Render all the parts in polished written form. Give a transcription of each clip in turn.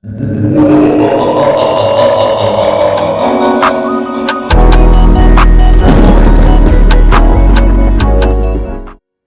Yo,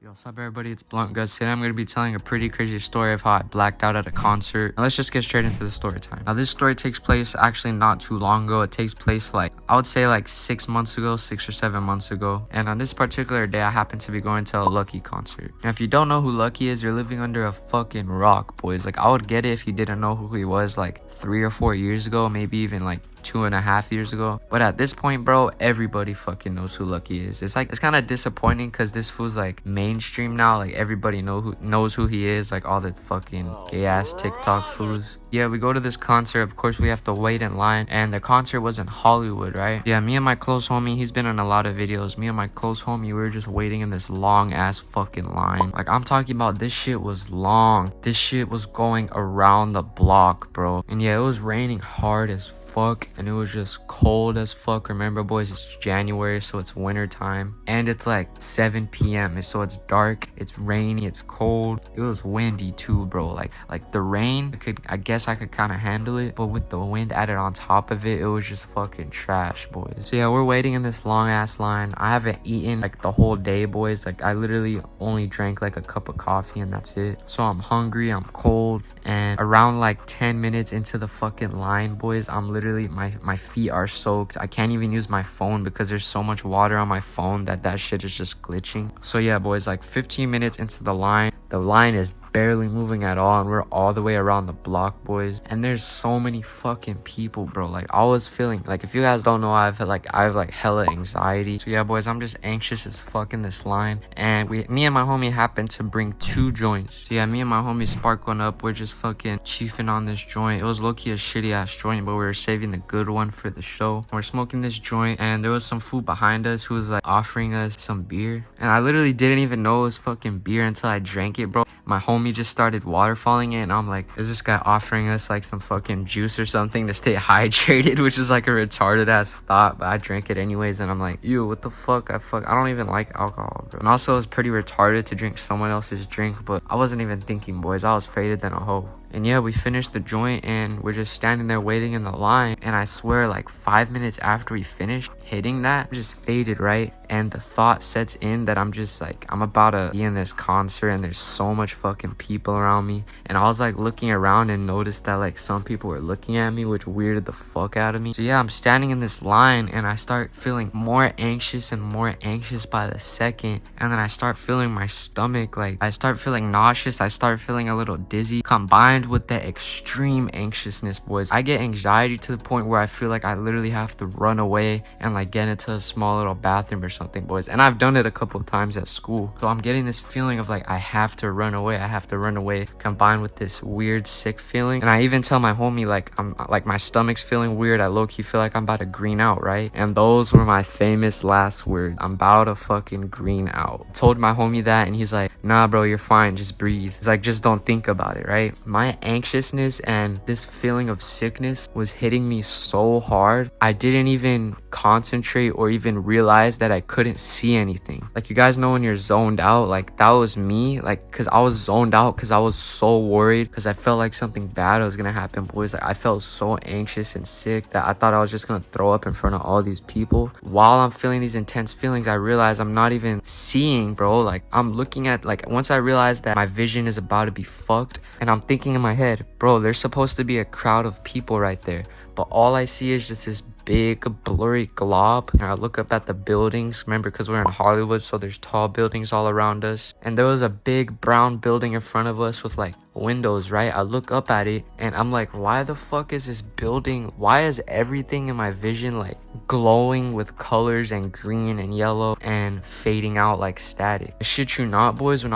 what's up everybody, it's Blunt Gus. Today I'm going to be telling a pretty crazy story of how I blacked out at a concert. Now let's just get straight into the story time. Now this story takes place actually not too long ago. It takes place like, I would say like 6 months ago, 6 or 7 months ago. And on this particular day, I happened to be going to a Lucki concert. Now if you don't know who Lucki is, you're living under a fucking rock, boys. Like I would get it if you didn't know who he was like 3 or 4 years ago, maybe even like 2.5 years ago. But at this point, bro, everybody fucking knows who Lucki is. It's like, it's kind of disappointing because this fool's like mainstream now. Like everybody knows who he is, like all the fucking gay ass TikTok fools. Yeah, we go to this concert. Of course we have to wait in line, and the concert was in Hollywood, right? Yeah, me and my close homie, he's been in a lot of videos. Me and my close homie, we were just waiting in this long ass fucking line. Like I'm talking about, this shit was long. This shit was going around the block, bro. And yeah, it was raining hard as fuck, and it was just cold as fuck. Remember, boys, it's January, so it's winter time, and it's like 7 p.m. so it's dark, it's rainy, it's cold. It was windy too, bro. Like the rain, I guess I could kind of handle it, but with the wind added on top of it, it was just fucking trash, boys. So yeah, we're waiting in this long ass line. I haven't eaten like the whole day, boys. Like I literally only drank like a cup of coffee and that's it. So I'm hungry, I'm cold, and around like 10 minutes into the fucking line, boys, I'm literally, my feet are soaked. I can't even use my phone because there's so much water on my phone that shit is just glitching. So yeah, boys, like 15 minutes into the line is barely moving at all, and we're all the way around the block, boys, and there's so many fucking people, bro. Like I was feeling like, if you guys don't know, I have like hella anxiety. So yeah, boys, I'm just anxious as fuck in this line, and me and my homie happened to bring 2 joints. So yeah, me and my homie spark one up. We're just fucking chiefing on this joint. It was low-key a shitty ass joint, but we were saving the good one for the show. We're smoking this joint, and there was some food behind us who was like offering us some beer, and I literally didn't even know it was fucking beer until I drank it, bro. My homie just started waterfalling it, and I'm like, is this guy offering us like some fucking juice or something to stay hydrated? Which is like a retarded ass thought, but I drank it anyways, and I'm like, ew, what the fuck? I don't even like alcohol, bro. And also, it's pretty retarded to drink someone else's drink, but I wasn't even thinking, boys. I was faded than a hoe. And yeah, we finished the joint, and we're just standing there waiting in the line, and I swear like 5 minutes after we finished hitting that, I just faded, right? And the thought sets in that I'm just like, I'm about to be in this concert, and there's so much fucking people around me. And I was like looking around and noticed that like some people were looking at me, which weirded the fuck out of me. So yeah, I'm standing in this line, and I start feeling more anxious and more anxious by the second. And then I start feeling my stomach, like I start feeling nauseous, I start feeling a little dizzy, combined with the extreme anxiousness, boys. I get anxiety to the point where I feel like I literally have to run away and like get into a small little bathroom or something, boys. And I've done it a couple of times at school. So I'm getting this feeling of like, I have to run away, combined with this weird sick feeling. And I even tell my homie, like, I'm like, my stomach's feeling weird. I low-key feel like I'm about to green out, right? And those were my famous last words. I'm about to fucking green out. I told my homie that, and he's like, nah, bro, you're fine, just breathe. He's like, just don't think about it, right? My anxiousness and this feeling of sickness was hitting me so hard, I didn't even concentrate or even realize that I couldn't see anything. Like, you guys know when you're zoned out? Like, that was me. Like, because I was zoned out because I was so worried, because I felt like something bad was gonna happen, boys. Like, I felt so anxious and sick that I thought I was just gonna throw up in front of all these people. While I'm feeling these intense feelings, I realize I'm not even seeing, bro. Like, I'm looking at, like, once I realized that my vision is about to be fucked, and I'm thinking in my head, bro, there's supposed to be a crowd of people right there, but all I see is just this big blurry glob. And I look up at the buildings, remember, because we're in Hollywood, so there's tall buildings all around us, and there was a big brown building in front of us with like windows, right? I look up at it, and I'm like, why the fuck is this building, why is everything in my vision like glowing with colors and green and yellow and fading out like static? I shit you not, boys, when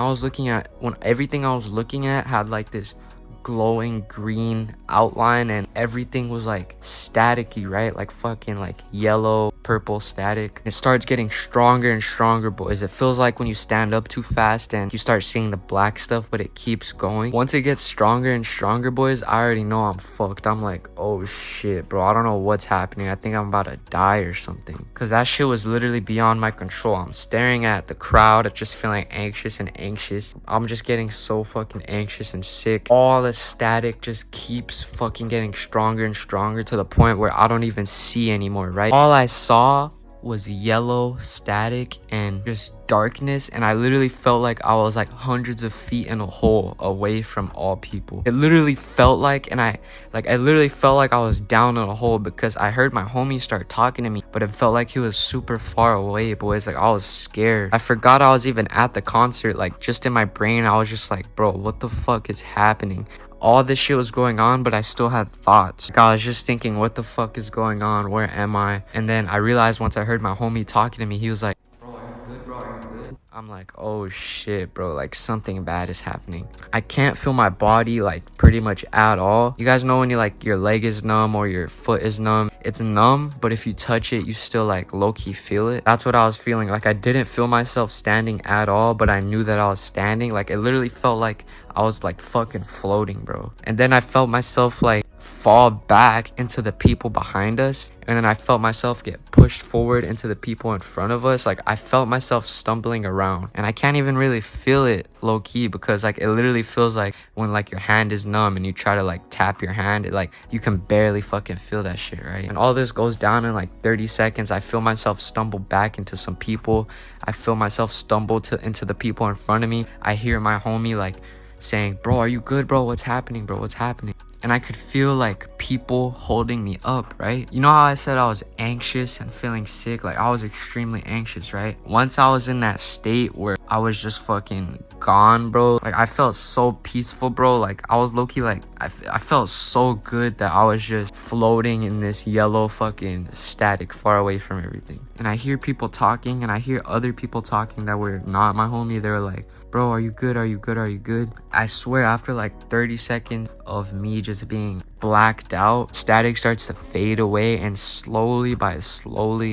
everything I was looking at had like this glowing green outline, and everything was like staticky, right? Like fucking like yellow, purple static. It starts getting stronger and stronger, boys. It feels like when you stand up too fast and you start seeing the black stuff, but it keeps going. Once it gets stronger and stronger, boys, I already know I'm fucked. I'm like, oh shit, bro, I don't know what's happening. I think I'm about to die or something, because that shit was literally beyond my control. I'm staring at the crowd, just feeling anxious and anxious. I'm just getting so fucking anxious and sick. All of a static just keeps fucking getting stronger and stronger to the point where I don't even see anymore, right? All I saw was yellow static and just darkness, and I literally felt like I was like hundreds of feet in a hole away from all people. It literally felt like, and I literally felt like I was down in a hole because I heard my homie start talking to me, but it felt like he was super far away, boys. Like, I was scared. I forgot I was even at the concert. Like, just in my brain, I was just like, bro, what the fuck is happening? All this shit was going on, but I still had thoughts. Like, I was just thinking, what the fuck is going on? Where am I? And then I realized once I heard my homie talking to me, he was like, bro, are you good, bro? Are you good? I'm like, oh shit, bro, like something bad is happening. I can't feel my body like pretty much at all. You guys know when you like your leg is numb or your foot is numb? It's numb, but if you touch it, you still like low-key feel it. That's what I was feeling. Like, I didn't feel myself standing at all, but I knew that I was standing. Like, it literally felt like I was like fucking floating, bro. And then I felt myself like fall back into the people behind us, and then I felt myself get pushed forward into the people in front of us. Like, I felt myself stumbling around, and I can't even really feel it low-key because like it literally feels like when like your hand is numb and you try to like tap your hand, it like you can barely fucking feel that shit, right? And all this goes down in like 30 seconds. I feel myself stumble back into some people. I feel myself stumble into the people in front of me. I hear my homie like saying, bro, are you good, bro? What's happening, bro? What's happening? And I could feel like people holding me up, right? You know how I said I was anxious and feeling sick? Like, I was extremely anxious, right? Once I was in that state where I was just fucking gone, bro, like I felt so peaceful, bro. Like, I was low-key like, I felt so good that I was just floating in this yellow fucking static far away from everything. And I hear people talking, and I hear other people talking that were not my homie. They were like, bro, are you good? Are you good? Are you good? I swear, after like 30 seconds of me just being blacked out, static starts to fade away, and slowly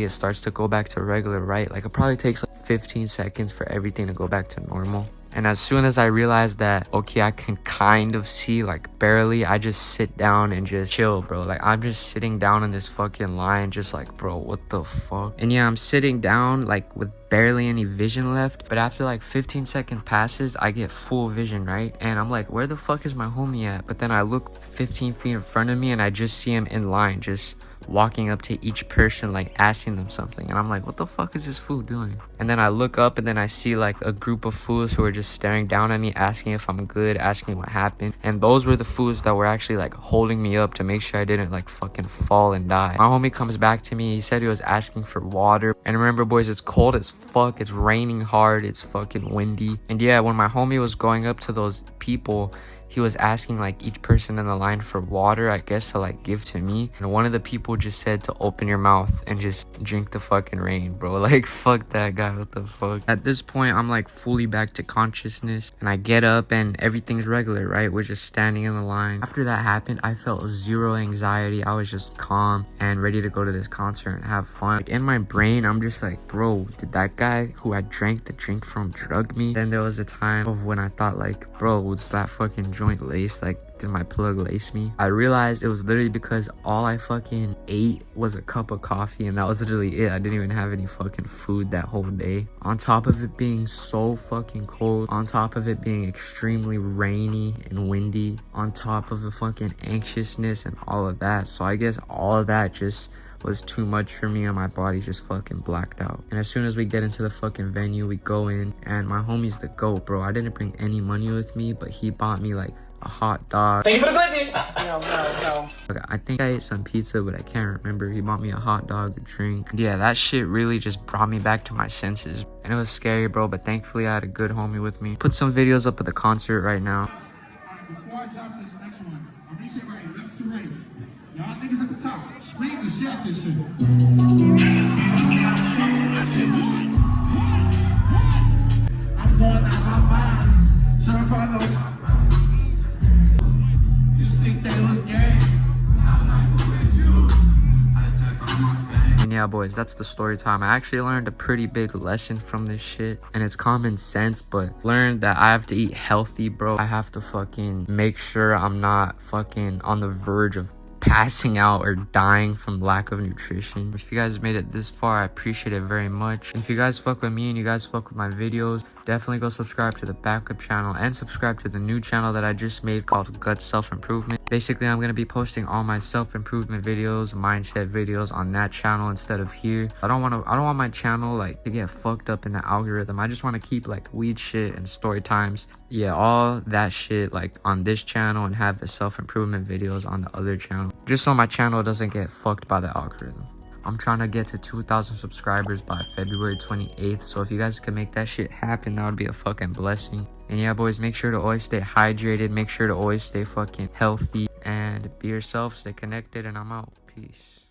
it starts to go back to regular, right? Like, it probably takes like 15 seconds for everything to go back to normal. And as soon as I realized that, okay, I can kind of see, like barely, I just sit down and just chill, bro. Like, I'm just sitting down in this fucking line, just like, bro, what the fuck? And yeah, I'm sitting down like with barely any vision left, but after like 15 seconds passes, I get full vision, right? And I'm like, where the fuck is my homie at? But then I look 15 feet in front of me, and I just see him in line, just walking up to each person, like asking them something. And I'm like, what the fuck is this fool doing? And then I look up, and then I see like a group of fools who are just staring down at me, asking if I'm good, asking what happened. And those were the fools that were actually like holding me up to make sure I didn't like fucking fall and die. My homie comes back to me. He said he was asking for water. And remember, boys, it's cold as fuck. It's raining hard. It's fucking windy. And yeah, when my homie was going up to those people, he was asking like each person in the line for water, I guess, to like give to me. And one of the people just said to open your mouth and just drink the fucking rain, bro. Like, fuck that guy, what the fuck? At this point, I'm like fully back to consciousness, and I get up and everything's regular, right? We're just standing in the line. After that happened, I felt zero anxiety. I was just calm and ready to go to this concert and have fun. Like, in my brain, I'm just like, bro, did that guy who I drank the drink from drug me? Then there was a time of when I thought like, bro, was that fucking joint lace? Like, did my plug lace me? I realized it was literally because all I fucking ate was a cup of coffee, and that was literally it. I didn't even have any fucking food that whole day. On top of it being so fucking cold, on top of it being extremely rainy and windy, on top of the fucking anxiousness and all of that. So I guess all of that just was too much for me, and my body just fucking blacked out. And as soon as we get into the fucking venue, we go in, and my homie's the GOAT, bro. I didn't bring any money with me, but he bought me like a hot dog. Thank you for the blessing. No. Okay, I think I ate some pizza, but I can't remember. He bought me a hot dog, a drink. Yeah, that shit really just brought me back to my senses. And it was scary, bro, but thankfully I had a good homie with me. Put some videos up of the concert right now. Alright, before I drop this next one, I'm reaching right left to right. Y'all niggas at the top, scream and shout this shit. I'm going out my mind. Certified no. You think they was gay? And yeah, boys, that's the story time. I actually learned a pretty big lesson from this shit, and it's common sense, but learned that I have to eat healthy, bro. I have to fucking make sure I'm not fucking on the verge of passing out or dying from lack of nutrition. If you guys made it this far, I appreciate it very much. If you guys fuck with me and you guys fuck with my videos, definitely go subscribe to the backup channel and subscribe to the new channel that I just made called Gut Self Improvement. Basically, I'm gonna be posting all my self-improvement videos, mindset videos on that channel instead of here. I don't want my channel like to get fucked up in the algorithm. I just want to keep like weed shit and story times, yeah, all that shit like on this channel, and have the self-improvement videos on the other channel, just so my channel doesn't get fucked by the algorithm. I'm trying to get to 2,000 subscribers by February 28th, so if you guys can make that shit happen, that would be a fucking blessing. And yeah, boys, make sure to always stay hydrated, make sure to always stay fucking healthy, and be yourself, stay connected, and I'm out. Peace.